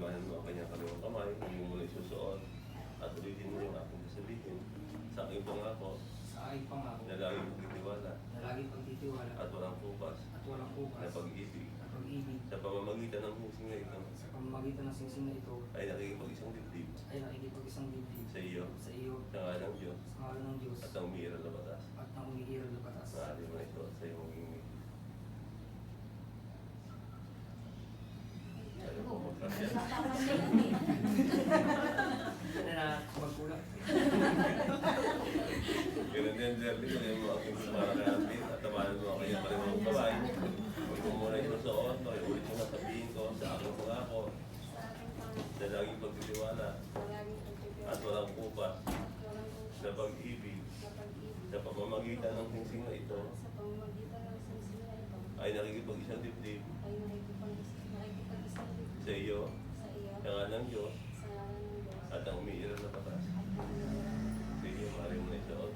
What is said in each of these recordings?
labanan mo ang kanyang kaliwang kamay, hindi mo muna isusuot, at ulitin mo yung aking sasabihin. Sa aking pangako, sa aking pangako, na lagi pagtitiwala, na lagi pagtitiwala, at walang pupas, at walang na bukas, pag-ibig, na pag-ibig, sa pamamagitan ng husing na ito, sa pamamagitan ng singsing na ito, ay nakikipag-isang dibdib ay nakikipag-isang dibdib sa iyo, sa iyo, sa ngalan ng Diyos, sa ngalan ng Diyos, at ang umiiral na batas. at ang umiiral na batas. Maaari mo na ito sa iyong maging ayaw ko magkasya. Ano na magkulang? Ganun din, Derby, kung yung mga aking kumarakapit at tabanan mo ang kanyang palimang kamay, huwag mo muna isusuot, ulit mo sasabihin ko sa aking pangako, na laging pagtitiwala, at walang kupas, na pag-ibig, sa pamamagitan ng singsing na ito, ay nakikipag-isang dibdib sa iyo, sa ngalan ng Diyos, at ang umiiral na batas. Sige, maaari mo na isuot.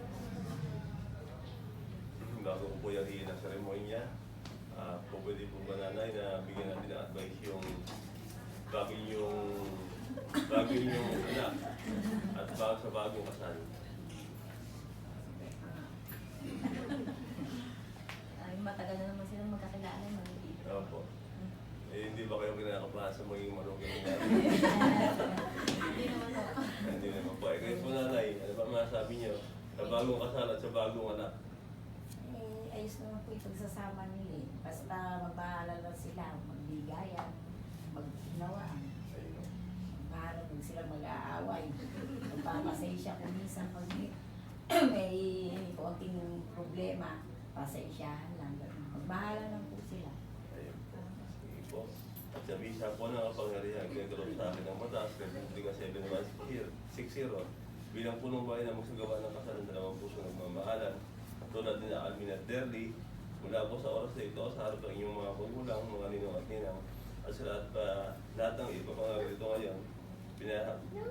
Bago ko po yung hihin ang seremonya, pwede po ba nanay na bigyan natin ng advice yung bago yung anak at bago sa bagong kasal. Ay, matagal na naman silang magkakilala. Opo. Eh, hindi ba kayo kinakabahan sa maging marunong nangyari? Hindi naman po. Hindi naman po. Eh, kayo po nanay, ano ba masasabi niyo? Sa bagong kasal at sa bagong anak? Eh, ayos naman po yung pagsasama nila eh. Basta magpaalala sila, magbigayan, maghinawaan. Ayun. Para din sila mag-aaway. Magpapasensya kung minsan pag may konting problema, pasensyahan lang. Magbahala lang po sila. Ayun po. Sige po. At sa visa po ng kapangyarihan, kinagalaw sa akin ng batas, Republika 7160, bilang punong bayan na magsagawa ng kasal ng dalawang puso nagmamahalan, tulad ni Alvin at Derly, mula po sa oras na ito, sa harap ng inyong mga magulang, mga ninong at ninang, at sa lahat ng iba mga ganito ngayon,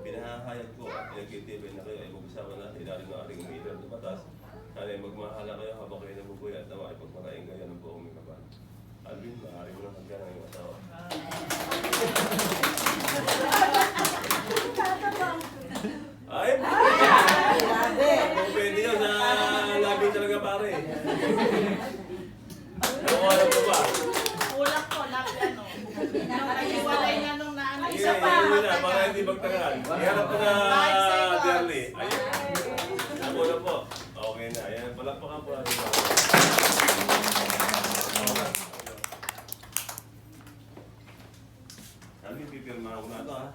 pinahahayag ko at pinagkitibay na kayo ay mag-usama natin ilalim ng ating umiiral na batas. Sana ay magmahala kayo habang kayo nabubuhay at naman ay pagmaraing kayo ng buong mingaban. Alvin, maaari mo lang hanggang ang iyong asawa. Ay! Pwede yun sa labi talaga pare. Nakuha po ba? Kulang po, labi ano. Naiwalay na nung naano. Sige, Isa pa. yun na, para hindi magtagal. Iharap ko na Derly. Ayun. Nakuha po. Okay na. Ayan, palakpakan po natin. Sabi, pipirma ko na ito ha.